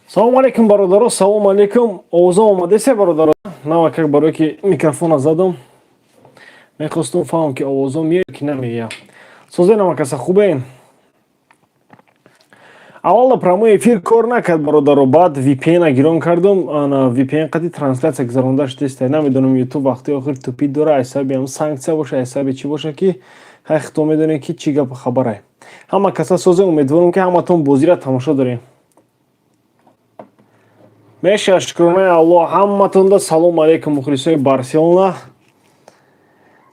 Салом алейкум, бародаро, салом алейкум. Овоза омадеся, бародаро. Нава как барои ки микрофона задам. Мехостум фаҳмам ки овоза меяд ки намеяд. Созенама каса хубен. Аввала прямой эфир кор накард, бародаро. Баъд VPN гирон кардам. Ана VPN қади трансляция гузаронда шудеста. Намедонам YouTube вақти охир тупид дора. Айсаби ам санкция боша, айсаби чи боша ки ҳай хито медонем ки чи гап хабарай. Ҳама каса созе умедворам ки ҳаматон бозира тамошо дорем. Меша шукрона Аллоҳ, ҳаматонда салом алейкум мухлисои Барселона.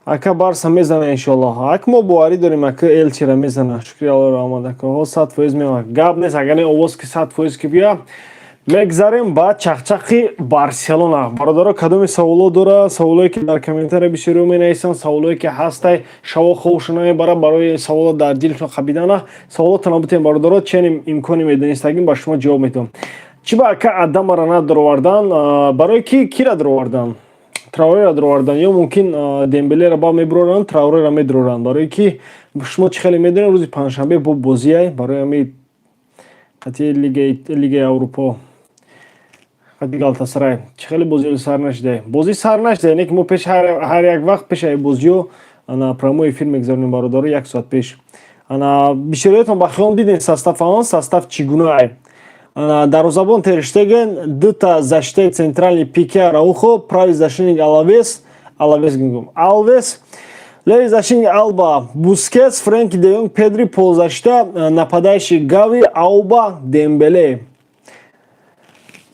Ака Барса мезана иншоаллоҳ. Ак мо боварӣ дорем, ака Элчира мезана. Шукри Аллоҳ раҳмат. Ака ҳо 100% мемак. Гап нест, агар не овоз ки 100% ки бия. Мегзарем ба чақчақи Барселона. Бародаро кадоми саволо дора? Саволое ки дар комментария бисёриҳо менависанд, саволое ки ҳастай шаво ховуша намебара барои саволо дар дилтон хабидана. Саволотона бутем бародаро, ченим имкони медонистагим ба шумо ҷавоб медиҳам. Чи ба ака Адама Ранат даровардан? Барои ки кира даровардан? Траорера даровардан ё мумкин Дембелера ба мебироран, Траорера медироран. Барои ки шумо чӣ хеле медонед, рӯзи панҷшанбе бо бозие барои ҳами қатъи Лигаи Аврупо қатъи Галатасарай чӣ хеле бозиҳои сар нашиде. Бозӣ сар нашиде, не ки мо пеш ҳар як вақт пешаи бозиҳо прямой эфир мегзаронем бародаро 1 соат пеш. Бисёриятон ба хиёл дидем состав состав чӣ гунаҳ. Дарвозабон Тер Штеген, дута защита центральный Пике Араухо, правый защитник Алвес, левый защитник Алба Бускетс, Фрэнки де Йонг, Педри, полузащита, нападающий Гави, Ауба, Дембеле.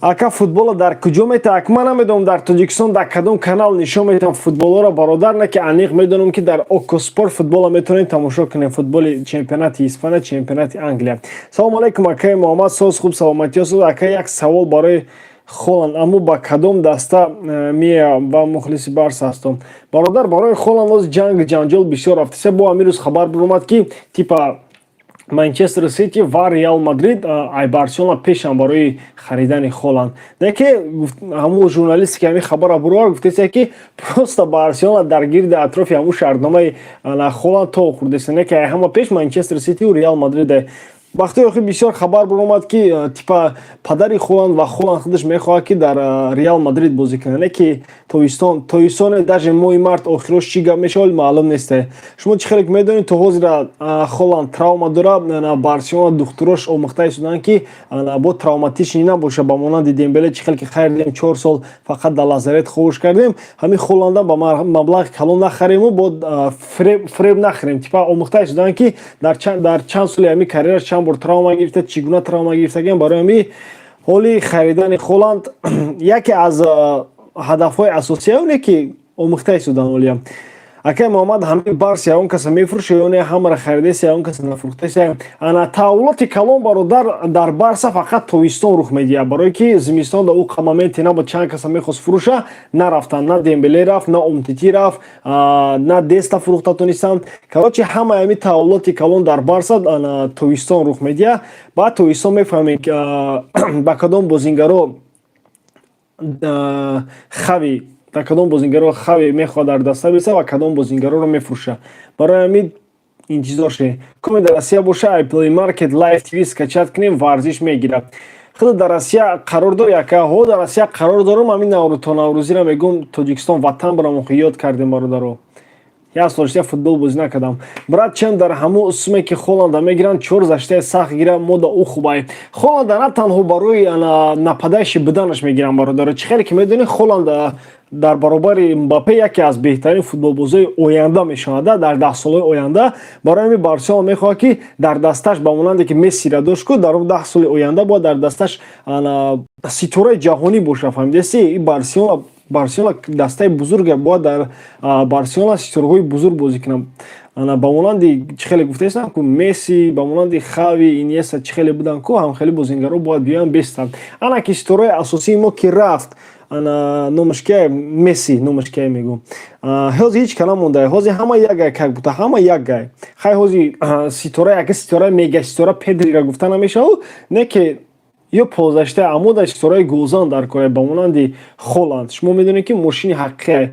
Ака футбола дар куҷо метавад? Ман намедонам дар Тоҷикистон дар кадом канал нишон метавам футболоро бародар, не ки аниқ медонам ки дар Окоспорт футбола метавонем тамошо кунем, футболи чемпионати Испания, чемпионати Англия. Салом алейкум акаи Муҳаммад, соз хуб, саломатиё соз. Ака як савол барои Холланд, аммо ба кадом даста мея ба мухлиси Барса ҳастам. Бародар, барои Холланд оз ҷанҷол бисёр рафтиса. Бо амирӯз хабар биромад ки типа Манчестер Сити ва Реал Мадрид ай Барселона пешан барои харидани Холланд. Деки ҳамун журналисти ки ҳамин хабарро бурвар гуфтеса ки просто Барселона дар гирди атрофи ҳамун шартномаи Холланд то хурдеса, не ки ҳама пеш Манчестер Сити ва Реал Мадрид. Вақти охир бисёр хабар биромад ки типа падари Холланд ва Холланд худаш мехоҳад ки дар Реал Мадрид бозӣ кунад, не ки тоистоне даже моҳи март охирош чӣ гап мешавад маълум нест. Шумо чӣ хеле медонед то ҳозира Холланд травма дора, Барселона духтурош омӯхта истоданд ки бо травматични набоша ба монанди Дембеле чӣ хеле ки хайр дидем 4 сол фақат дар лазарет ховуш кардем, ҳамин Холланда ба маблағи калон нахарему, бо фреб нахарем. Типа омӯхта истоданд ки дар чанд соли ҳамин карьераш чанд бор травма гирифта, чӣ гуна травма гирифтаган. Барои ҳамин ҳоли харидани Холланд яке аз ҳадафҳои асосия оне ки омӯхта истоданд олиям. Акай Муҳаммад, ҳамин Барс ягон каса мефурӯша ё не ҳамаро харидеса, ягон каса нафурӯхтеса? Таҳввулоти калон бародар дар Барса фақат тобистон рух медиҳад, барое ки зимистон дар уқа моменте набуд чанд каса мехост фурӯша, нарафтанд. На Дембеле рафт, на Умтити рафт, на Деста фурӯхта тонистанд. Короче ҳамаи ҳамин таҳввулоти калон дар Барса тобистон рух медиҳад. Баъд тобистон мефаҳмем ба кадом бозингаро хави дар кадом бозингаро хави мехоҳад дар даста биса ва кадом бозингароро мефурӯша. Барои ҳамин интизор шед. Коме дар Россия боша iPlay Market Live TV скачат кунем, варзиш мегирад. Худ дар Россия қарор дорем, ака ҳо дар Россия қарор дорам, ҳамин то Наврӯзиро мегӯм Тоҷикистон ватан барам ёд кардем бародаро. Я солишта футбол бозӣ накардам. Брат чем дар ҳамун суме ки Холланда мегиранд 4 заштаи сахт гира мода у хубай. Холланда на танҳо барои нападаиши буданаш мегиранд бародаро. Чӣ хеле ки медонед Холланда дар баробари Мбаппе яке аз беҳтарин футболбозои оянда мешавад дар 10 солҳои оянда. Барои ҳамин Барселона мехоҳад ки дар дасташ ба монанде ки Мессиро дошт ку дар 10 соли оянда бояд дар дасташ ситораи ҷаҳонӣ боша. Фаҳмидеси Барселона дастаи бузурге, бояд дар Барселона ситораҳои бузург бозӣ кунанд. Ба монанди чӣ хеле гуфтаистам ку Месси, ба монанди Хави, Иньеста чӣ хеле буданд ку ҳам хеле бозингаро бояд биёянд бестанд. Ана ки ситораи асосии мо ки рафт номаш кия Месси номаш кия мегӯм. Ҳози ҳеҷ калам монда. Ҳози ҳама як гай как бута, ҳама як гай. Хай ҳози ситора яка ситора мега ситора Педриро гуфта намешавад, не ки ё полузашта амода ситораи гулзан дар кор ба монанди Холланд. Шумо медонед ки мошини ҳақиқие,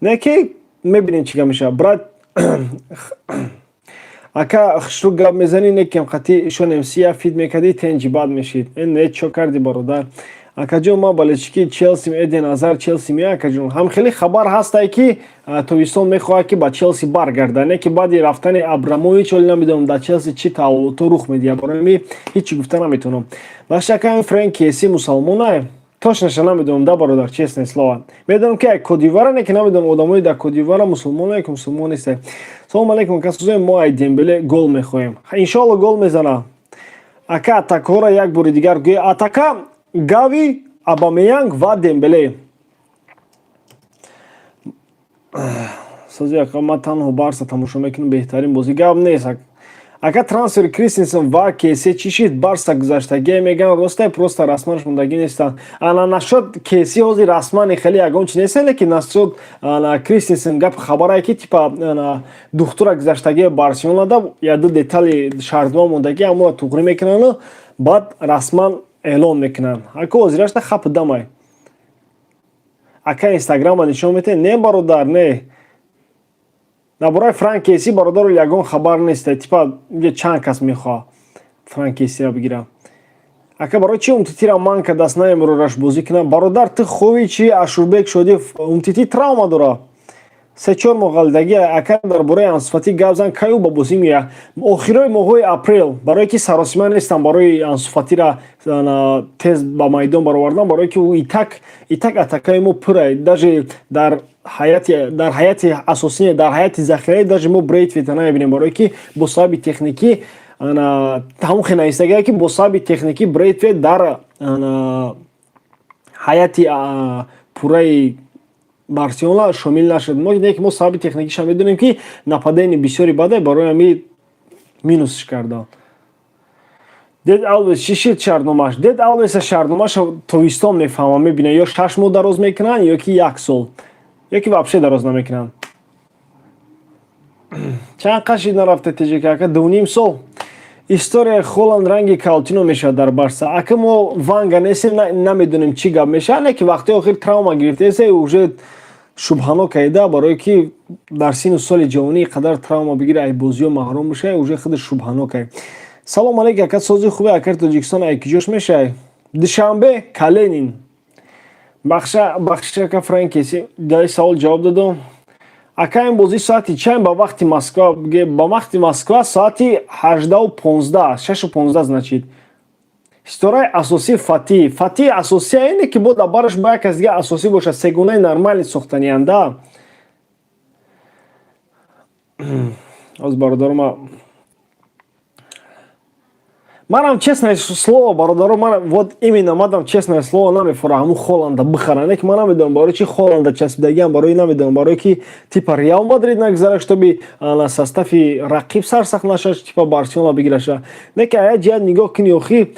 не ки мебинем чӣ гап мешавад. Брат ака хушрӯ гап мезанӣ не кем қати ишонем сия фид мекардӣ тенҷи бад мешид не чо кардӣ бародар акаҷон ма балечки Челси Эден Азар Челси мия акаҷон ҳам хеле хабар ҳастай ки тобистон мехоҳад ки ба Челси баргарда не ки баъди рафтани Абрамович оли намедонам дар Челси чӣ таҳволото рух медиҳад барои ми ҳичи гуфта наметавонам ба шака Фрэнк Кеси мусалмонае точноша намедонам да бародар честное слово медонам ки Кодивара не ки намедонам одамои дар Кодивара мусулмоне ки мусулмон нестае салом алейкум касозои мо ай Дембеле гол мехоҳем иншоалло гол мезана ака атакаҳоро як бори дигар гӯё атака Гави Абамеянг ва Дембеле созӣ ака ман танҳо Барса тамошо мекунам беҳтарин бозӣ гап нест ака трансфери Кристенсен ва Кесе чӣ шид Барса гузаштагие мегӯянд росте просто расманш мондагӣ нестанд ана нашуд Кеси ҳозир расман хеле ягон чи нест лекин нашуд ана Кристенсен гап хабарае ки типа ана духтура гузаштагие Барселонада яду детали шаҳрдома мондагӣ аммо туғрӣ мекунанд баъд расман эълон мекунанд ака ҳозирашта хапу дамай ака инстаграма нишон метаҳед не бародар не дар бораи Франк Кеси бародару ягон хабар нест типа чанд кас мехоҳад Франк Кесиро бигирам ака барои чи Умтитиро ман кардаст наемрораш бозӣ кунам бародар ту хоҳӣ чи Ашурбек Шодиев Умтити травма дорад 3-4 моҳ ғалдагӣ ака дар бораи Ансу Фати гап зан каю ба бозӣ меояд охирои моҳҳои апрел барое ки саросима нестам барои Ансу Фатиро тез ба майдон баровардан барое ки итак атакаи мо пура даже дар ҳайати асосӣ дар ҳайати захираӣ даже мо Брейтвейта намебинем барое ки бо сабаби техникӣ ҳамон хинаистагие ки бо сабаби техникӣ Брейтвейт дар ҳайати пурраи Барселона шомил нашуд мо диде ки мо сабаби техникиша медонем ки нападени бисёри баде барои ҳами минусш карданд Дед Алвес чӣ шид шаҳрномааш Дед Алвеса шаҳрномааш тобистон мефаҳмам мебинам ё 6 моҳ дароз мекунанд ё ки 1 сол ё ки вообще дароз намекунанд чанд қашид нарафта теҷика ака 2.5 сол историяи Холланд ранги калтино мешавад дар Барса ака мо Ванга нестем намедонем чӣ гап мешавад не ки вақти охир травма гирифтаасе уже шубҳано кайда барое ки дар сину соли ҷавонӣ қадар травма бигира ай бозиҳо маҳрум бошае уже худ шубҳано кай салом алейкум ака сози хубе ака Тоҷикистон ай киҷош мешавад Душанбе Каленин бахша ака Франк Кеси дар савол ҷавоб додам ака ин бозӣ соати чанд ба вақти Москва ба вақти Москва соати 18:15 6:15 значит истораи асосии Фати асосия ине ки бода бараш ба як кас дига асосӣ бошад сегонаи нормали сохтанианда оз бародарома манам честное слово бародаро ман вот именно мадам честное слово намефора ҳамун Холланда бихара не ки ман намедонам барои чи Холланда часпидагиам барои намедонам барои ки типа Реал Мадрид нагзарад штоби состави рақиб сарсахт нашад типа Барселона бигираша не ки ая ҷиҳат нигоҳ кунӣ охи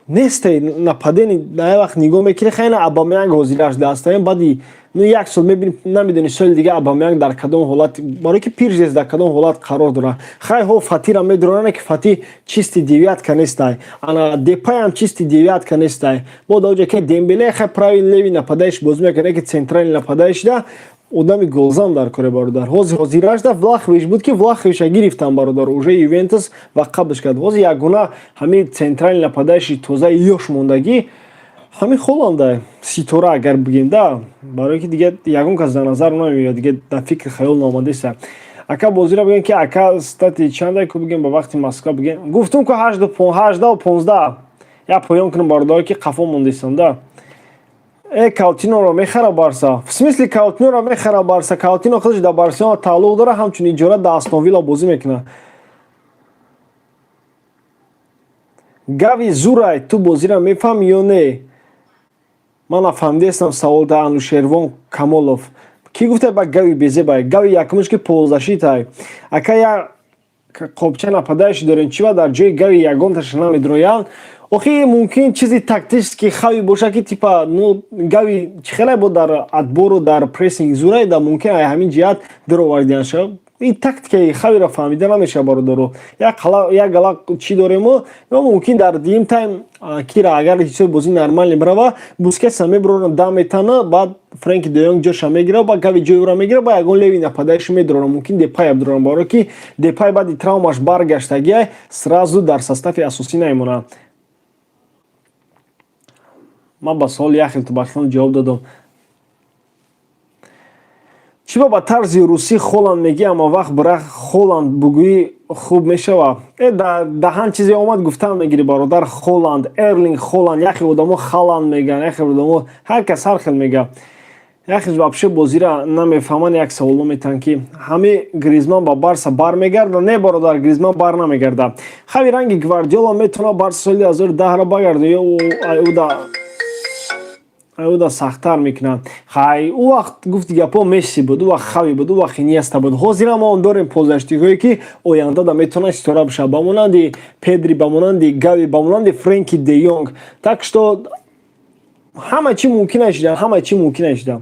несте нападени дай вақт нигоҳ мекунӣ хайна Абамеянг ҳозираш дастаем баъди 1 сол мебинӣ намедонӣ соли дига Абамеянг дар кадом ҳолат барое ки пиржес дар кадом ҳолат қарор дорад хайҳо Фатиро медоронане ки Фати чисти девятка нестай ана Депайам чисти девятка нестай бода оҷа ки Дембеле хай правил леви нападаиш бозӣ мекард ки централи нападаишда одами голзан дар коре бародар ҳозирашда Влахович буд ки Влаховича гирифтан бародар уже Ювентус ва қаблш кард ҳозир ягона ҳамин централи нападаиши тозаи ёш мондагӣ ҳамин Холланда ситора агар бигем да барое ки дига ягон кас дар назар намеояд дига дар фикри хаёл наомадеста ака бозиро бигем ки ака стати чанде ку бигем ба вақти Москва бигем гуфтум ку 18:15 я поён кунам бародаро ки қафо мондестам да Каутиноро мехара Барса в смысле Каутиноро мехара Барса Каутино худаш дар Барселона тааллуқ дорад ҳамчун иҷора дар Астон Вилла бозӣ мекунад Гави Зурай ту бозиро мефаҳмӣ ё не ман нафаҳмидастам савол да Анушервон Камолов ки гуфта ба Гави безебай Гави якумш ки ползашитай ака я қобча нападаиши дорем чива дар ҷои Гави ягонташа намедроянд охи мумкин чизи тактически хави бошад ки типа Гави чӣ хеле бо дар адбору дар прессинг Зурай да мумкин ай ҳамин ҷиҳат даровардиянша این тактикаи хавиро фаҳмида намешавад бародаро. Як гала чӣ дорем ё мумкин дар дим тайм кира агар ҳисоби бозӣ нормалӣ мерава Бускетса мебурорам дам метана баъд Френки де Йонг ҷоша мегира ба Гави ҷои ӯро мегира ба ягон леви нападаиша медурорам мумкин Депай абдурорам баро ки Депай баъди травмаш баргаштагия сразу дар состави асосӣ намемонад. ман ба суоли Яхел Тубархонов ҷавоб додам. чӣ ба тарзи русӣ Холланд мегӣ аммо вақт бира Холланд бугӯӣ хуб мешава. даҳан чизе омад гуфтан мегири бародар. Холланд, Эрлинг Холланд, яхе одамо Халанд меган, яхе одамо ҳар кас ҳар хел мега. яхе вообще бозира намефаҳманд. як саволо метан ки ҳами Гризман ба Барса бармегарда? Не бародар, Гризман бар намегарда. хави ранги Гвардиола метавона Барса соли 2010 багарда ё уда сахттар мекунад. хай ӯ вақт гуфти гапо Месси буд, ӯ вақт хави буд, ӯ вақт Иньеста буд. ҳозира мо дорем позаштиҳое ки ояндада метавонад истора бошад ба монанди Педри, ба монанди Гави, ба монанди Френки де Йонг. так что ҳама чӣ мумкина шуда, ҳама чӣ мумкина шуда.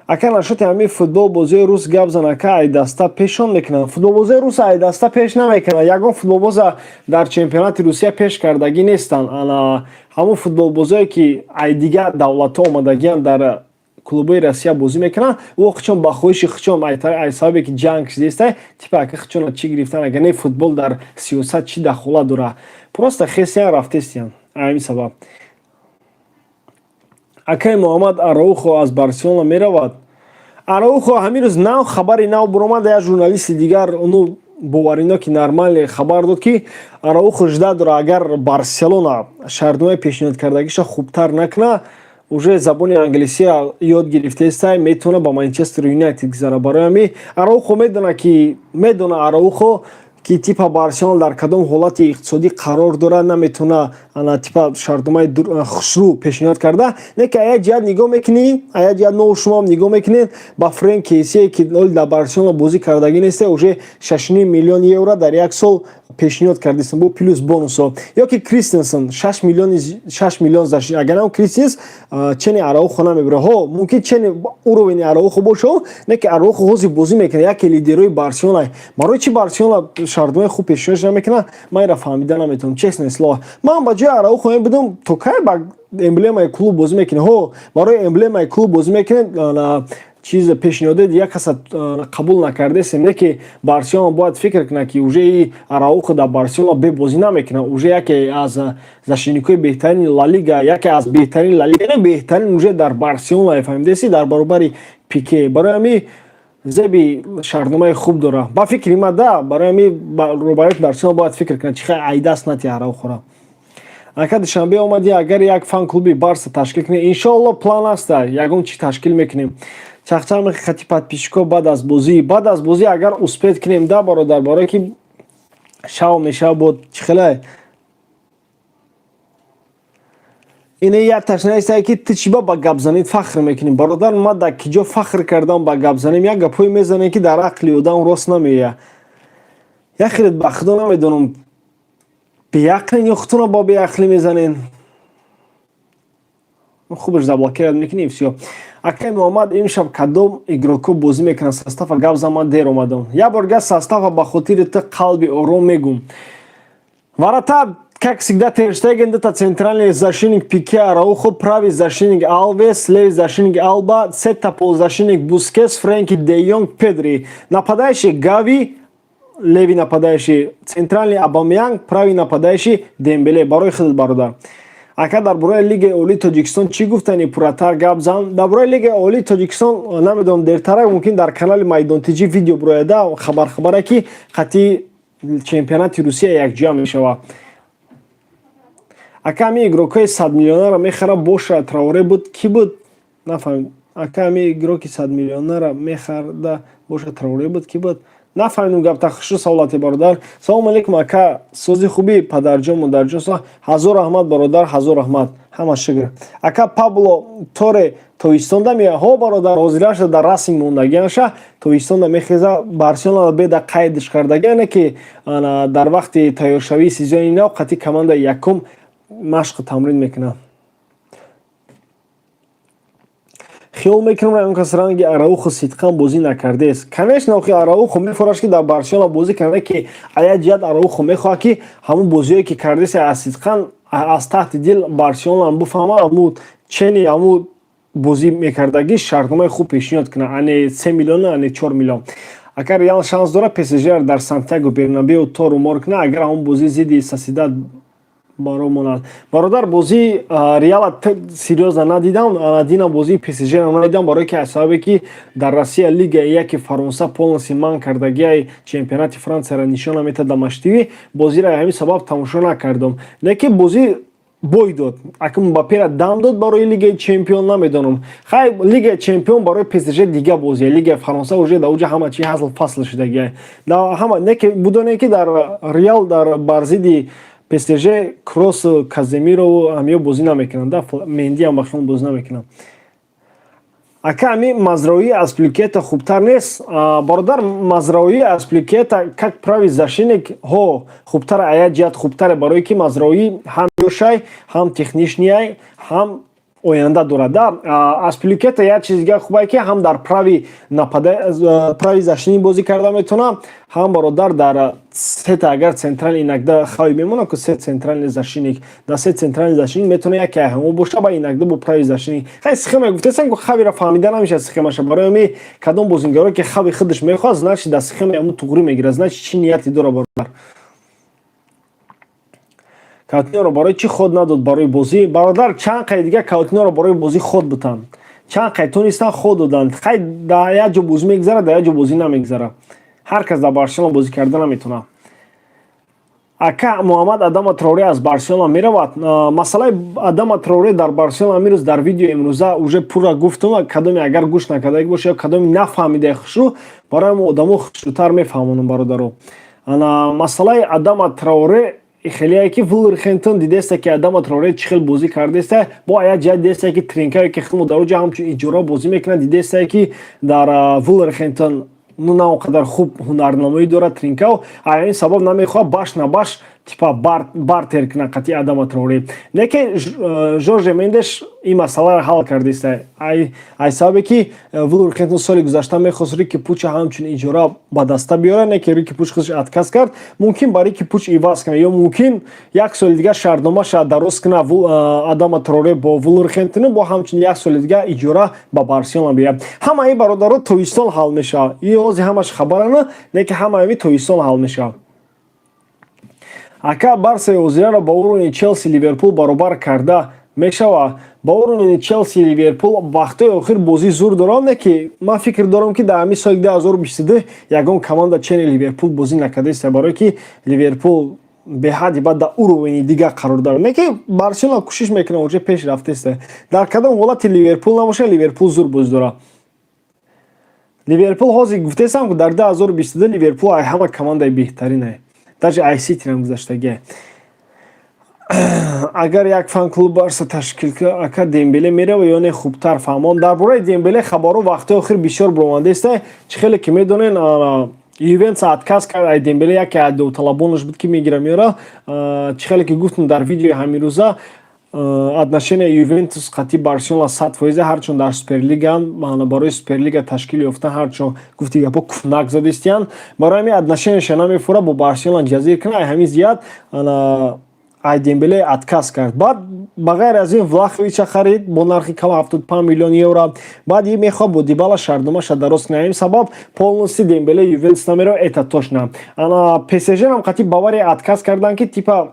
ака нашоти ҳамин футболбозии рус гап зан, ака айдаста пешон мекунад. Футболбозии рус айдаста пеш намекунад. ягон футболбоза дар чемпионати Русия пеш кардагӣ нестанд. ҳамон футболбозие ки дигар давлатҳо омадагиянд дар клубҳои Россия бозӣ мекунанд ӯ хучон ба хоҳиши хучон ай сабабе ки ҷанг чизеста типа ака хучон чӣ гирифтан агар не футбол дар сиёсат чӣ дахолат дора. просто хесиян рафтестиян ҳамин сабаб. акай Муҳаммад Араухо аз Барселона меравад. Араухо ҳамин рӯз нав хабари нав буромада. як журналисти дигар ону боварино ки нормале хабар дод ки Араухо жда дора агар Барселона шартномаи пешниҳодкардагиша хубтар накуна уже забони англисия ёд гирифтеста метавона ба Манчестер Юнайтед гузара. барои ҳамин Араухо медона Араухо ки типа Барселона дар кадом ҳолати иқтисодӣ қарор дорад наметавона типа шартномаи хушрӯ пешниҳод карда. не ки аяк ҷиҳат нигоҳ мекунӣ, аяк ҷиҳат мо шумо нигоҳ мекунед ба Френк Кесие ки дар Барселона бозӣ кардагӣ неста уже 6.5 миллион евро дар як сол пешниҳод кардистан бо плюс бонусо. ё ки Кристенсен 6 миллион зашин агар нам Кристенс чени Араухо намебира. мумкин чени уровени Араухо бошо, не ки Араухо ҳозир бозӣ мекунад яке лидерои Барселона. барои чи Барселона шартномаи хуб пешниҳод намекунад ман инро фаҳмида наметавонам. честно слово ман ба ҷои Араухо будам то кай ба эмблемаи клуб бозӣ мекунад. барои эмблемаи клуб бозӣ мекунад чиз пешниҳоди як каса қабул накардесем. не ки Барселона бояд фикр кунад ки уже Араухо дар Барселона бебозӣ намекунад. уже яке аз зашинникои беҳтарини Ла Лига, яке аз беҳтарини Ла Лига, не беҳтарин уже дар Барселона фаҳмидаси дар баробари Пике. барои ҳамин зеби шартномаи хуб дора. ба фикри ма да барои ҳамин робарои Барселона бояд фикр кунад чихай айдаст нати Араухора. ака душанбе омади агар як фан клуби Барса ташкил кунем иншоалло план аста ягон чӣ ташкил мекунем. чахчар мехати подписчикҳо баъд аз бозӣ агар успех кунем да бародар барое ки шав мешава бод чихелай ине як ташнаистае ки ту чиба ба гапзанид фахр мекунем бародар. ма дар киҷо фахр кардам ба гапзанем як гапҳое мезанем ки дар ақли одам рост намеояд. як хеле ба худо намедонам беақлин ё худтона ба беақлӣ мезанен. хубаш заблокировать мекунем всё. акай Муҳаммад имшаб кадом игроко бозӣ мекунад состава гап заман дер омадам. як бор гап состава ба хотири ту қалби ором мегум. варатаб как всегда Тер Штеген, это центральный защитник Пике, Араухо, правый защитник Алвес, левый защитник Алба, центр полузащитник Бускетс, Френки де Йонг, Педри. Нападающий Гави, левый нападающий центральный Абамянг, правый нападающий Дембеле. Барой хилд бародар. ака дар бораи лигаи олии Тоҷикистон чӣ гуфтани пурратар гап зан? дар бораи лигаи олии Тоҷикистон намедонам дертарак мумкин дар канали Майдонтиҷи видео бирояда хабара ки хати чемпионати Русия якҷоя мешавад. ака ҳамин игрокҳои 100 миллионаро мехара боша Траоре буд ки буд нафаҳмидам. ака ҳамин игроки 100 миллионаро мехарда боша Траоре буд ки буд нафаҳмидам гапта хушу саволати бародар. салому алейкум ака сози хуби падарҷон модарҷон ҳазор раҳмат бародар ҳазор раҳмат ҳама шукр. ака Пабло Торе тобистонда меояд. ҳо бародар ҳозираш дар расм мондагиаша тобистонда мехеза Барселона беда қайдиш кардагиане ки дар вақти тайёршавии сезони нав қати команда якум машқ тамрин мекунад. خیال میکنم اون کس رنگ اراوخو صدقاً بازی نکرده است. کنش نخی اراوخو میفروش که در بارسلونا بازی کنه که آیا جد اراوخو میخواد که همون بازیایی که کرده است از صدقاً از تحت دل بارسلونا بفهمه همون چنی همون بازی میکردگی شرطنامه خوب پیشنهاد کنه. انی 3 میلیون انی 4 میلیون. اگر ریال شانس داره پی اس جی در سانتیاگو برنابیو تو رو مارک نه اگر همون بازی زیدی ساسیداد баро монад. Бародар бозии Реала серьёзно надидам, надина бозии PSG ро надидам, барое ки асбабе ки дар Россия Лига 1 Фаронса полностью манъ кардагии чемпионати Франсияро нишон наметада маштиви бозиро ҳамин сабаб тамошо накардам. Лекин бозӣ бой дод. Акун Мбапперо дам дод барои Лигаи Чемпион намедонам. Хай Лигаи Чемпион барои PSG дига бозие. Лигаи Фаронса уже да уҷа ҳама чи ҳазл фасл шудагие. Да ҳама неки будоне ки дар Реал дар барзиди PSG кросс Каземиро амиё бозӣ намекунанд, да Менди ам бахшон бозӣ намекунанд. Ака ами Мазраои аз Пликета хубтар нест. Бародар Мазраои аз Пликета как правый защитник хубтар ая ҷиҳат хубтаре барое ки Мазраои ҳам ёшай, ҳам техничнияй, ҳам оянда дорад. Да аз Пликета як чиз дига хубае ки ҳам дар правый правый защитник бозӣ карда метавонад, ҳам бародар дар сета агар централ инакда хавӣ мемонад ки се центральный защитник дар се центральный защитник метавонад яке ҳамо боша ба инакда бо правый защитник. Хай схема гуфтесам ки хавиро фаҳмида намешавад схемаша. Барои ами кадом бозингаро ки хави худаш мехоҳад значит дар схемаи ҳамон туғри мегирад, значит чӣ нияти дора бародар. Каутиньоро барои чӣ ход надод барои бозӣ? Бародар чанд қай дига Каутиньоро барои бозӣ ход бутанд. Чанд қай тонистанд ход доданд. Хай дар як ҷо бозӣ мегзарад, дар як ҷо бозӣ намегзарад. Ҳар кас дар Барселона бозӣ карда наметавонад. Ака Муҳаммад Адама Траоре аз Барселона меравад. Масъалаи Адама Траоре дар Барселона амирӯз дар видеои имрӯза уже пурра гуфтам. Кадоме агар гӯш накардаги боша ё кадоме нафаҳмидаи хушу барои мо одамо хушрӯтар мефаҳмонам бародаро. Масъалаи Адама Траоре خیلیه که ولورخنتون دیدسته که آدم تروره چخل بازی کردسته با آیا جد دیدسته که ترینکایی که خیلی مدارو همچون اجرا بازی میکنه دیدسته که در ولورخنتون نه اونقدر خوب هنرنمایی داره ترینکاو این سبب نمیخواد باش نباش типа бартер кунад қатъи Адама Траоре. Не ки Жорже Мендеш ин масъаларо ҳал кардааст. Ай сабабе ки Вулверхэмптон соли гузашта мехост Рики Пуча ҳамчун иҷора ба даста биёра, не ки Рики Пуч худаш отказ кард. Мумкин ба Рики Пуч иваз кунад ё мумкин як соли дига шартномаша дароз кунад Адама Траоре бо Вулверхэмптон бо ҳамчун як соли дига иҷора ба Барселона биёрад. Ҳама ин бародаро тоистон ҳал мешавад. Ин ҳозир ҳамаш хабарана, не ки ҳама ин тоистон ҳал мешавад. Ака Барсаи ҳозираро ба уровни Челси Ливерпул баробар карда мешавад. Ба уровни Челси Ливерпул вақтои охир бозӣ зур дорад, не ки ман фикр дорам ки дар ҳамин соли 2022 ягон команда чени Ливерпул бозӣ накардааст, барое ки Ливерпул беҳади баъд дар уровни дига қарор дорад. Не ки Барселона кӯшиш мекунад уже пеш рафтааст. Дар кадом ҳолати Ливерпул набошад, Ливерпул зур бозӣ дорад. Ливерпул ҳозир гуфтаам ки дар 2022 Ливерпул ай ҳама командаи беҳтаринае. Даже Айсити нам гузаштаги. Агар як фан-клуб Барса ташкил кунад, ака Дембеле мерава ё не хубтар фаҳмон. Дар бораи Дембеле хабаро вақтои охир бисёр бромандааст. Чӣ хеле ки медонен Ювентус отказ кард, ай Дембеле яке аз довталабонаш буд ки мегира меёра. Чӣ хеле ки гуфтам дар видеои ҳамирӯза отношения Ювентус қатъи Барселона 100% ҳарчун дар Суперлига барои Суперлига ташкил ёфтан ҳарчун гуфти гапо куфнак задистиян барои ҳамин отношенияша намефурад бо Барселона ҷазир кунад. Ҳамин зият ай Дембеле отказ кард. Баъд ба ғайр аз ин Влаховича харид бо нархи кам 75 миллион евро. Баъд ин мехоҳад бо Дибала шартномаша дароз кунад. Ин сабаб полностью Дембеле Ювентус намерав, это точно. PSG нам қатъи Бавария отказ кардан ки типа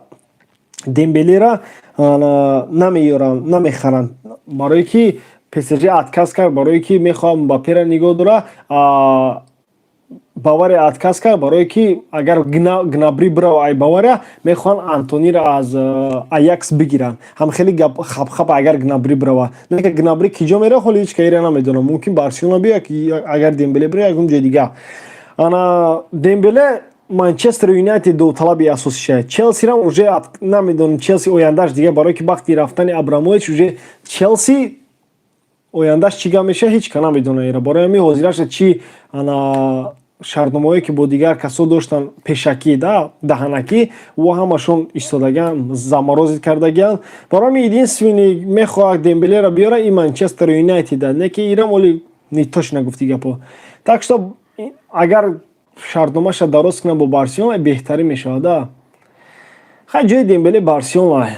Дембелеро намеёранд, намехаранд. Барое ки PSG отказ кард, барое ки мехоҳад Мбапперо нигоҳ дора. Бавария отказ кард, барое ки агар Гнабри бирава ай Бавария мехоҳанд Антониро аз Аякс бигиранд. Ҳам хеле хаб агар Гнабри бирава. Не ки Гнабри ки ҷо мерава, ҳоли ҳеҷ кайра намедонам. Мумкин Барселона биёяд ки агар Дембеле бирава ягон ҷои дига. Дембеле Манчестер Юнайтед довталаби асосиша. Челси рам уже намедонам Челси ояндаш дига барое ки вақти рафтани Абрамович уже Челси ояндаш чига меша ҳеҷ ка намедонам. Барои ҳамин ҳозираша чӣ шартномаҳое ки бо дигар касо доштан пешакӣ даҳанакӣ ва ҳамашон истодаган заморозит кардаган. Барои единственный мехоҳад Дембелеро биёра и Манчестер Юнайтед не ки ирам оли не точно гуфти гапо. Так что агар шартномаша дароз кунад бо Барселона беҳтарин мешавад. Хай ҷои Дембеле Барселона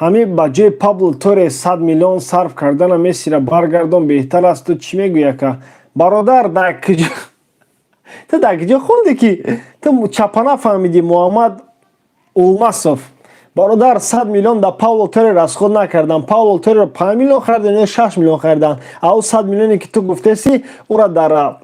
ҳамин ба ҷои Пабло Торес 100 миллион сарф кардана Мессиро баргардон беҳтар аст. Ту чӣ мегӯя ка бародар ту дар куҷо хонде ки ту чапана фаҳмиди Муҳаммад Улмасов бародар 100 миллион да Пабло Торес расход накардан. Пабло Торес 5 миллион хардан ё 6 миллион хардан. Ав 100 миллионе ки ту гуфтеси ура дар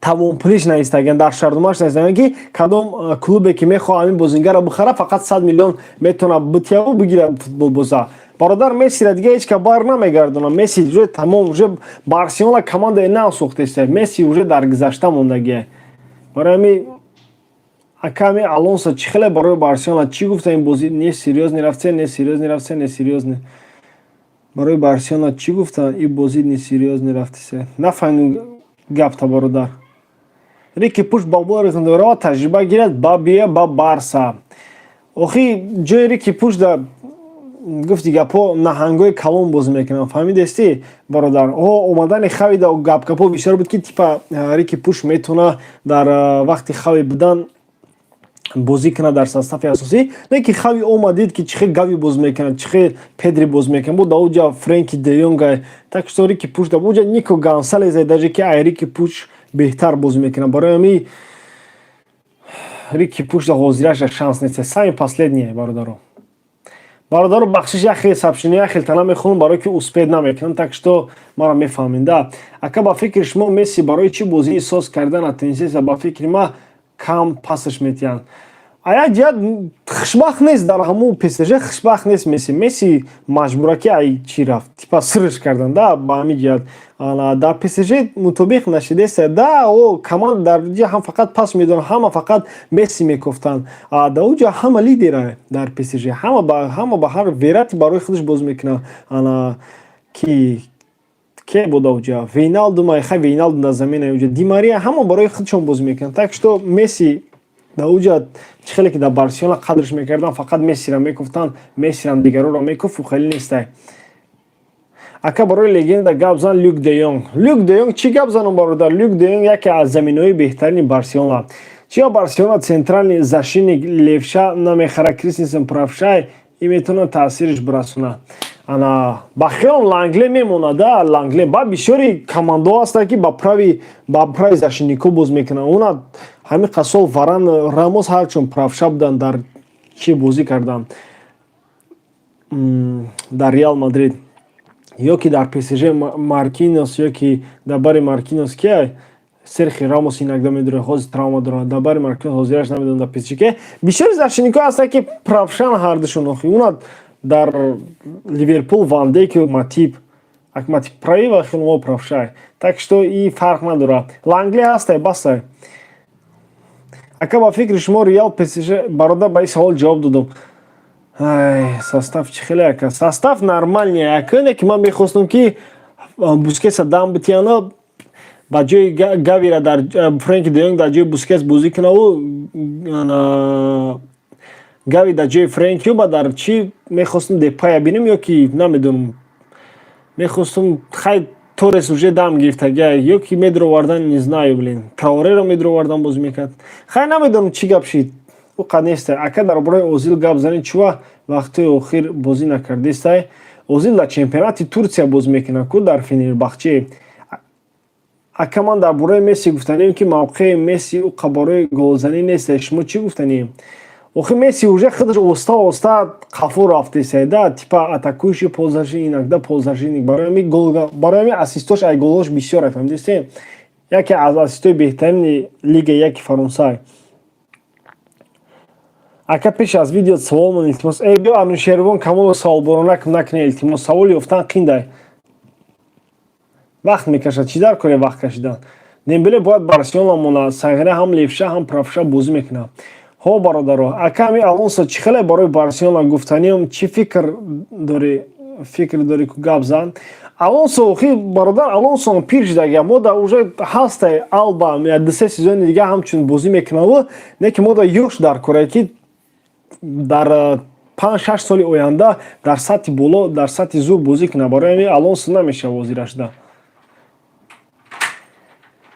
тавонпулиш наистаган дар шартномааш наистаган ки кадом клубе ки мехоҳад ҳамин бозингарро бихара фақат 100 миллион метавона битяву бигира футболбоза. Бародар Мессиро дига ҳеч ка бар намегардона. Месси уже тамом уже Барселона командаи нав сохтест. Месси уже дар гузашта мондагӣ. Барои ҳамин аками Алонсо чӣ хеле барои Барселона чӣ гуфта ин бозӣ не серьёзный рафтсе, не серьёзный рафтсе, не серьёзный. Барои Барселона чӣ гуфта ин бозӣ не серьёзный рафтсе. Нафаҳмидум гапта бародар. Рики Пуш ба Борисдора таҷриба гирад ба бия ба Барса. Охи ҷои Рики Пуш да гуфти гапо наҳангои калон бозӣ мекунам. Фаҳмидести бародар? Омадани хави да гапо бисёр буд ки типа Рики Пуш метавона дар вақти хави будан бозӣ кунад дар состави асосӣ. Не ки хави омадид ки чӣ хел Гави бозӣ мекунад, чӣ хел Педри бозӣ мекунад. Бо да уҷа Френки де Йонг. Так что Рики Пуш да уҷа Нико Гонсалес даже ки ай Рики Пуш беҳтар бозӣ мекунад. Барои ҳамин Рики Пуш да ҳозираша шанс нест. Сами последние бародаро. Бародаро бахшиш як хел сообщение як хел тана мехонам барои ки успеҳ намекунам. Так что маро мефаҳмед. Ака ба фикри шумо Месси барои чӣ бозии соз кардан теннисист? Ба фикри ма кам пасаш метиҳанд. Як ҷиҳат хушбахт нест дар ҳамун ПСЖ хушбахт нест Месси. Месси маҷбураки ай чӣ рафт типа сирш кардан ба ҳамин ҷиҳат. Дар ПСЖ мутобиқ нашидест команда дар ҷа ҳам фақат пас медонад, ҳама фақат Месси мекуфтанд. Дар уҷа ҳама лидера дар ПСЖ. Ҳама ба ҳар верати барои худаш бозӣ мекунад. Ке буда уҷа Вейналду майхай Вейналду дар замина уҷа Ди Мария ҳама барои худшон бозӣ мекунад. Так что Месси да уҷа чӣ хеле ки дар Барселона қадрш мекардан фақат Мессиро мекуфтанд, Мессиро дигароро мекуфу хеле нестай. Ака барои легенда гап зан Люк де Йонг. Люк де Йонг чӣ гап занам бародар? Люк де Йонг яке аз заминои беҳтарини Барселона. Чия Барселона центральный защитник левша намехара Кристенсен правша и метавона таъсириш бирасона. Ба хелом Лангле мемонад. Лангле ба бисёри командо ҳастанд ки ба прави защитникҳо боз мекунанд. Уна ҳамин қасол Варан Рамос ҳарчун правша буданд дар чӣ бозӣ карданд дар Реал Мадрид. Ё ки дар ПСЖ Маркинос ё ки дар бари Маркинос ки Серхи Рамос иногда медурад ҳозир травма дорад. Дар бари Маркинос ҳозираш намедонам дар ПСЖ ки бисёри защитникҳо ҳастанд ки правшан ҳардушон. Охи уна дар Ливерпул Ван Дейк ё Матип прави ва хелмо правшай. Так что и фарқ надорад. Лангле ҳастай бастай. Ака ба фикри шумо Реал ПСЖ бародар ба ин савол ҷавоб додам. Состав чӣ хеле ака? Состав нормальне. Акане ки ман мехостам ки Бускетса дам битиана ба ҷои Гавира дар Френки де Йонг дар ҷои Бускетс бозӣ кунаву Гави дар ҷои Френки ба дар чӣ мехостам Депая бинем ё ки намедонам. Мехостам хай Торес уже дам гирифтага ё ки медровардан не знаю блин. Траореро медровардан бозӣ мекард. Хай намедонам чӣ гап шид. Уқа нест. Ака дар бораи Озил гап занед чува вақтои охир бозӣ накардестай. Озил дар чемпионати Турсия бозӣ мекунад ку дар Фенербахче. Ака ман дар бораи Месси гуфтанем ки мавқеи Месси уқа барои голзанӣ нест. Шумо чӣ гуфтанем? Охи Месси уже худаш оста қафо рафтест. Да типа атакующий полузащитник, иногда полузащитник. Барои ҳамин ассистош ай голош бисёр фаҳмидесте? Яке аз ассистои беҳтарини лигаи яки Фаронсай. Ака пеш аз видео савол ман илтимос. Бё Анушервон камоло саволборона накуне илтимос. Савол ёфтан қиндай. Вақт мекашад. Чӣ дар кори вақт кашидан? Дембеле бояд Барселона мона. Сагре ҳам левша ҳам правша бозӣ мекунад. Ҳо бародаро, ака ҳамин Алонсо чӣ хеле барои Барселона гуфтанем чӣ фикр дорӣ фикр дорӣ ку гап зан Алонсо хи бародар Алонсо пирш дага мода уже ҳастай Алба ду-се сезони дига ҳамчун бозӣ мекунаву не ки мода ёш дар кора ки дар 5-6 соли оянда дар сатҳи боло дар сатҳи зур бозӣ кунад барои Алонсо намешава возирашда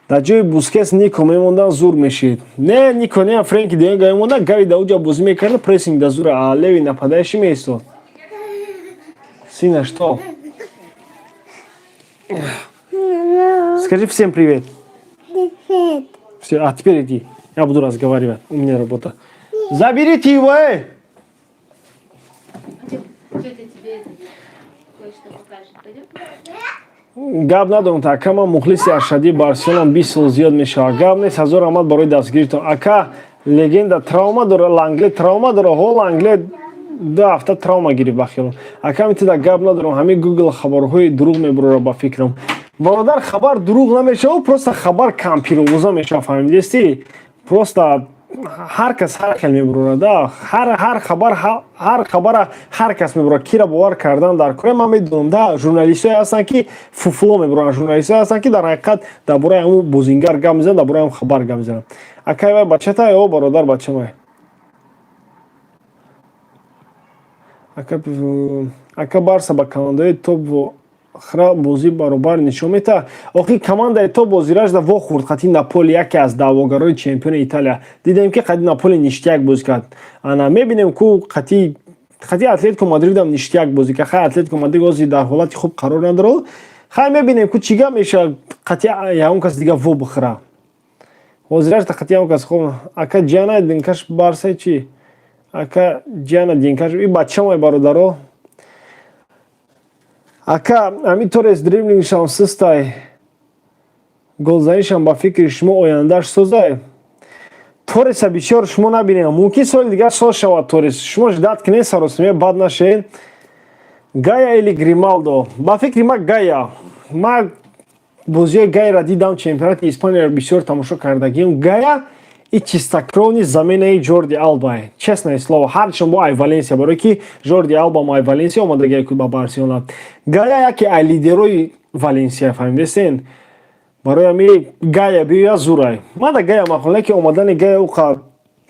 дар ҷои Бускетс Нико мемондан зур мешид не Нико не Френки де Йонг мемонда Гави дар уҷа бозӣ мекард прессинг дар зур Леви нападающий меистод Сина что Скажи всем привет. Привет. Все, а теперь иди. Я буду разговаривать. У меня работа. Заберите его, Тетя тебе кое-что покажет. Пойдем? Гап надорум та ака ман мухлиси ашади Барселона 20 сол зиёд мешавад. Гап нест ҳазор рамад барои дастгиритон. Ака легенда травма дора, Лангле травма дора, ҳо Лангле 2 ҳафта травма гирифт ба хиёл. Ака митида гап надорум ҳамин Google хабарҳои дурӯғ мебурора ба фикрам. Бародар хабар дурӯғ намешава, просто хабар кампировоза мешава, фаҳмидисти? Просто ҳар кас ҳар хел мебурора да. Ҳар хабара ҳар кас мебурора. Кира бовар кардан дар кора ман медонам да, журналистое ҳастанд ки фуфло мебуроранд, журналистое ҳастанд ки дар ҳақиқат дар бораи ҳамун бозингар гап мезананд, дар бораи ҳамун хабар гап мезананд. Акай вай бачатай, о бародар бачамай. Ака Барса ба командаи топ хра бозӣ баробар нишон мета. Охир командаи топ бозирашда вохӯрд қати Наполи яке аз даъвогарои чемпиони Италия. Дидем ки қати Наполи ништияк бозӣ кард. Ана мебинем ку қати Атлетико Мадрид ам ништияк бозӣ кард. Хай Атлетико Мадрид ҳозир дар ҳолати хуб қарор надорад. Хай мебинем ку чӣ гап меша қати ягон кас дига во бихӯра. Ҳозирашда қати ягон кас хуб. Ака Ҷиана Динкаш Барса чи? Ака Ҷиана Динкаш и бачамай бародаро. Ака ҳамин Торрес дриблингшам систай голзанишам ба фикри шумо ояндаш созай. Торреса бисёр шумо набинем. Мумкин соли дигар соз шавад Торрес. Шумо ждат кунед саросиме бад нашед. Гая или Грималдо? Ба фикри ман Гая. Ман бозиҳои Гаяро дидам чемпионати Испанияро бисёр тамошо кардагим. Гая и чистокровни заменаи Жорди Алба. Честное слово, ҳарчанд бо ай Валенсия барои ки Жорди Алба мо ай Валенсия омадагиай ку ба Барселона. Гая яке ай лидерои Валенсия фаҳмидесен. Барои ами Гая биёя зурай. Ман да Гая махоле ки омадани Гая уқа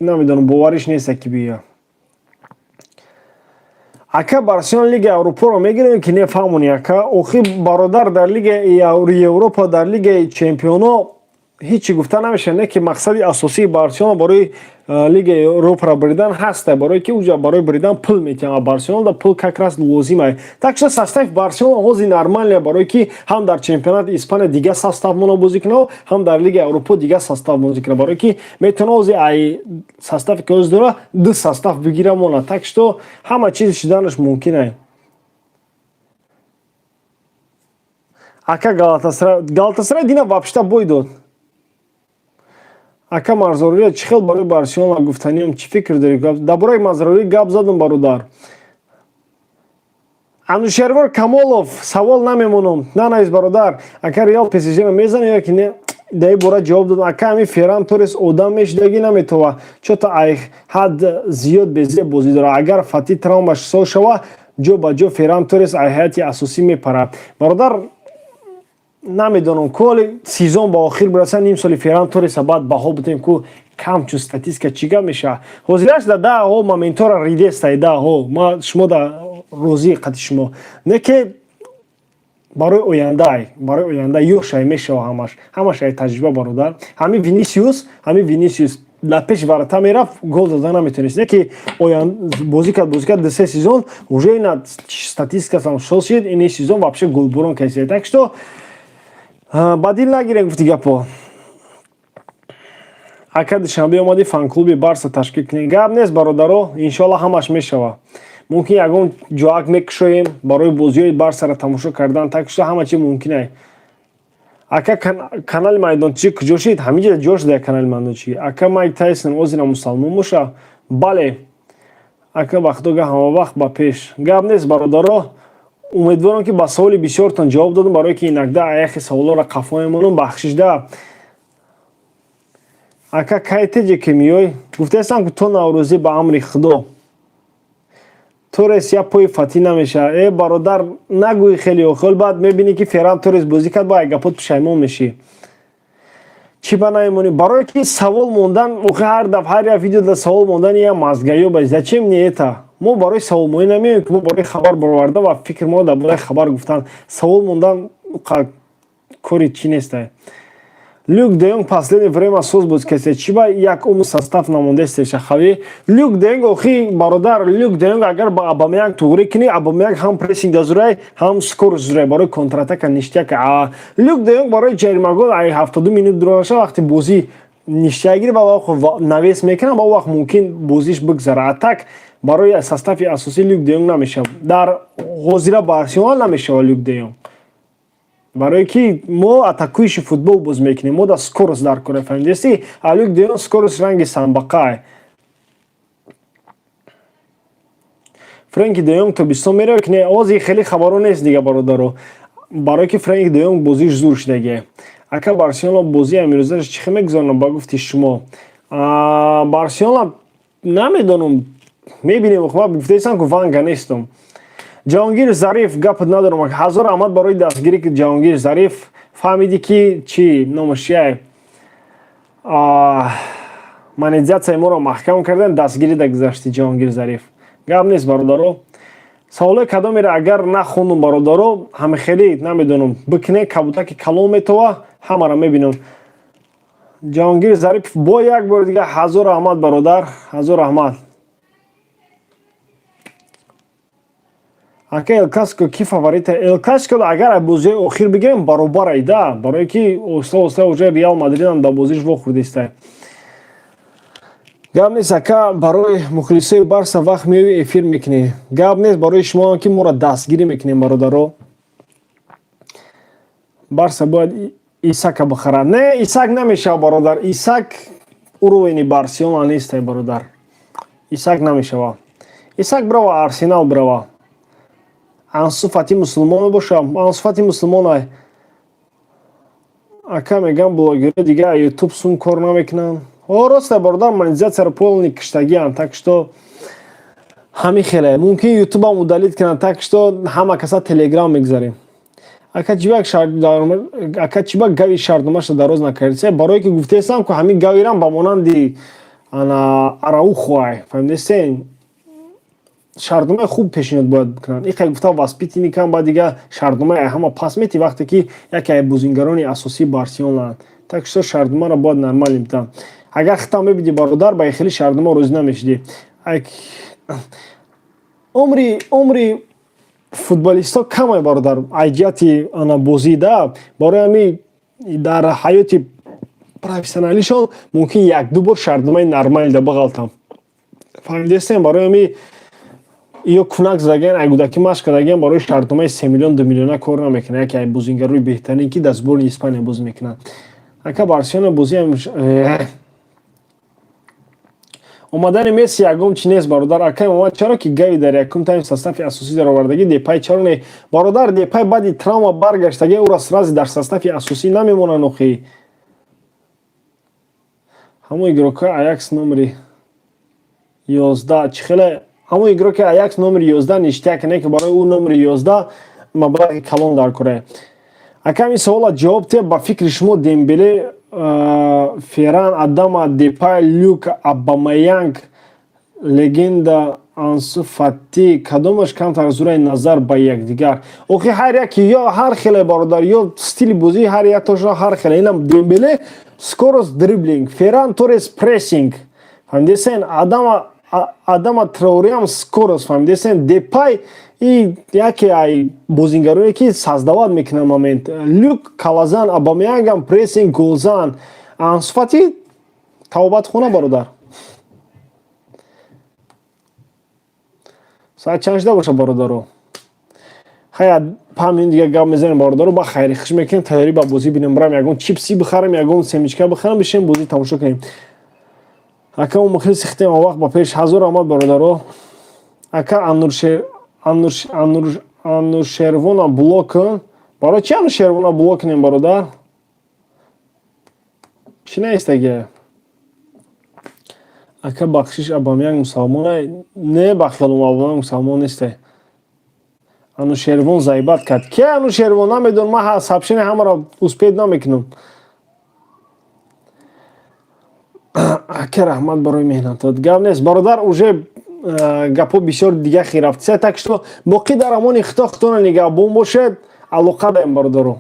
намедонам бовариш неста ки биёя. Ака Барселона Лигаи Аврупоро мегирем ки не фаҳмони ака. Охир бародар дар Лигаи Европа дар Лигаи Чемпионо ҳичи гуфта намешавад не ки мақсади асосии Барселона барои Лигаи Европаро бирдан ҳаста, барои ки уҷа барои бирдан пул метиҳам. Барселона пул как раз лозимай. Так что состави Барселона ҳозир нормалия барои ки ҳам дар чемпионати Испания дига состав мона бозӣ кунад, ҳам дар Лигаи Европа дига состав бозӣ кунад, барои ки метавона ҳозир ай состави ки ҳозир дора ду состав бигира мона. Так что ҳама чиз шуданаш мумкин ай. Ака Галатасарай дина вабшта бой дод. Ака Марзарурӣ чӣ хел барои Барселона гуфтаниям, чӣ фикр дорӣ? Дар бораи Марзарурӣ гап задам бародар. Анушервор Камолов савол намемонам. Нанаиз бародар. Ака Реал ПСЖ мезанад ки не? Дар ин бора ҷавоб додам. Ака ҳамин Ферран Торрес одам мешудаги наметова. Чото ай ҳад зиёд безе бозӣ дора. Агар Фати травмаш сол шава, ҷо ба ҷо Ферран Торрес ай ҳайати асосӣ мепарад. Бародар намедонам коли сезон ба охир бираса ним соли Ферран Торреса баъд баҳо будем ку камчун статистика чӣ гап меша. Ҳозираш да даҳо моментора ридестай даҳо. Ма шумо да розии қати шумо. Не ки барои оянда ёшай мешава ҳамаш ай таҷриба бародар. Ҳамин Винисиус дар пеши Варата мерафт гол зада наметавонист. Не ки бозӣ кард 2 сезон уже ина статистикасам сол шид ин сезон вообще голборон касид. Так что бадил нагирем гуфти гапо. Ака душанбе омади фан-клуби Барса ташкил кунем. Гап нест бародаро, иншолло ҳамаш мешава. Мумкин ягон ҷоак мекушоем барои бозиҳои Барсаро тамошо кардан. Так что ҳама чи мумкин ай. Ака канали майдончӣ куҷо шид? Ҳамин ҷо ҷо шуда канали майдончӣ. Ака Майк Тайсон озира мусалмон моша? Бале. Ака ба худо ҳамавақт ба пеш. Гап нест бародаро. Умедворам ки ба саволи бисёртон ҷавоб додам барое ки инакда аяхи саволоро қафо мемонам. Бахшишда. Ака кай теҷе ки миёй? Гуфтаистам ки то Наврӯзӣ ба амри Худо. Торес я пой фати намеша. Бародар нагӯй хеле охол, баъд мебинӣ ки Ферран Торес бозӣ кард, ба гапот пушаймон мешӣ. Чӣ ба наимонӣ? Барое ки савол мондан, ҳар дафъа ҳар як видеода савол мондан я мазгаё ба зачем не это? Мо барои саволмоӣ намеоем, ки мо барои хабар бароварда ва фикр мо дар бораи хабар гуфтан. Савол мондан кори чӣ нест. Люк де Йонг последнее время соз буд касе. Чиба як умр состав намондест шахави. Люк де Йонг охи бародар Люк де Йонг агар ба Абамеянг туғри кини, Абамеянг ҳам прессинг дазурай, ҳам скорост зурай барои контратака ништяка. Люк де Йонг барои ҷаримагол 72 минут дураша вақти бозӣ ништягир ба вақт навес мекунад, ба вақт мумкин бозиш бигзара. Атак барои состави асосӣ Люк де Йонг намешавад. Дар ҳозира ба Арсенал намешавад Люк де Йонг. Барое ки мо атакуиши футбол боз мекунем, мо да скорост дар кора фаҳмидеси, а Люк де Йонг скорост ранги самбақаа. Фрэнки де Йонг тобистон меравад ки не ози хеле хабаро нест дига бародаро. Барое ки Фрэнки де Йонг бозиш зур шудагия. Ака Барселона бозии амирӯзаш чӣ мегузарона ба гуфти шумо? Барселона намедонам, мебинем ма гуфтаистам ки Ванга нестам. Ҷаҳонгир Зариф гапот надорам. Ҳазор раҳмат барои дастгирӣ ки Ҷаҳонгир Зариф фаҳмидӣ ки чӣ номаш чия монетизатсияи моро маҳкам кардан, дастгирӣ да гузашти Ҷаҳонгир Зариф. Гап нест бародаро. Саволои кадомеро агар нахонум бародаро, ҳамихелӣ намедонам бикне кабутаки калон метова, ҳамаро мебинам. Ҷаҳонгир Зариф бо як бор дига ҳазор раҳмат бародар, ҳазор раҳмат. Ака Эл Класико ки фаворита? Эл Класико агар бозии охир бигирем баробар айда, барое ки оста уже Реал Мадрид ам да бозиш вохӯрдиста. Гап нест ака барои мухлисои Барса вақт меои эфир мекунӣ. Гап нест барои шумо ки моро дастгирӣ мекунем бародаро. Барса бояд Исака бихарад. Не, Исак намешавад бародар. Исак уровени Барселона нест бародар. Исак намешавад. Исак брава Арсенал брава. Ансу Фати мусулмон мебошад. Ансу Фати мусулмон ака мегам блогерҳо дига ютуб сум кор намекунанд. Роста бародар монетизатсияро полни киштагиам, так что ҳами хеле мумкин ютубам удалит кунанд, так что ҳама каса телеграм мегзарем. Ака чиба гави шартномаша дароз накардисе, барое ки гуфтаистам ки ҳами гавирам ба монанди Араухо фаҳмидесен. Шартномаи хуб пешниҳод бояд бикунанд. Иқа гуфта васпитини кам ба дига шартномаи ҳама пас мети вақте ки яке бозингарони асосии Барселонаанд. Так что шартномаро бояд нормал мебитам. Агар хитам мебиди бародар ба хели шартнома розӣ намешидӣ. Умри футболистҳо камай бародар. Айҷияти бозӣ да барои ҳами дар ҳаёти профессионалишон мумкин як-ду бор шартномаи нормали да бағалтам. Фаҳмидестем барои ҳами ё кунак задагаен айгудаки машқ кардагиам барои шартномаи 3 миллион 2 миллиона кор намекунад. Яке бозингарои беҳтарин ки дар сборни Испания бозӣ мекунад. Ака Барселона бозӣ омадани Месси ягон чӣ нест бародар. Ака омад чаро ки гави дар якум тайм состафи асосӣ даровардагӣ Депай чаро не бародар. Депай баъди травма баргаштагӣ уро сразу дар состафи асосӣ намемонанд. охи ҳамон игрокҳои Аякс номери 11 чӣ хеле ҳамон игроки Аякс номери 11 ништяк не ки барои ӯ номери 11 маблағи калон дар кора. Ака ин савола ҷавоб те ба фикри шумо Дембеле, Ферран, Адама, Депай, Люк, Абамеянг, легенда Ансу Фати кадомаш камтар зураи назар ба якдигар? охи ҳар яки ё ҳар хеле бародар, ё стили бозии ҳар яктошон ҳар хеле. Инам Дембеле скорост дриблинг, Ферран Торес прессинг, фаҳмидесен? Адама Траореам скорост, фаҳмидесен? Депай и яке бозингароне ки саздават мекунад момент. Люк калазан, Абамеянгам прессинг голзан. Ансу Фати тавбатхона бародар. Саат чанд шуда боша бародаро? Хая памин дига гап мезанем бародаро, ба хайри хиш мекунем, тайёрӣ ба бозӣ бинем, барам ягон чипси бихарам, ягон семечка бихарам, бишем бозӣ тамошо кунем. Ака мо мухлиси хитем вақт ба пеш. ҳазор раҳмат бародаро. Ака Анушервона блок кун. Барои чи Анушервона блок кунем бародар? Чӣ нест аге? ака бахшиш Абамянг мусалмон не бахталум Абамянг мусалмон несте. Анушервон зайбат кард. Ки Анушервон намедон, ман сабшини ҳамаро успед намекунам. Ака раҳмат барои меҳнатот. Гап нест бародар, уже гапҳо бисёр дига хирафтса, так что боқӣ дар амони Худо худтона нигаҳбон бошед. Алоқа даем бародаро.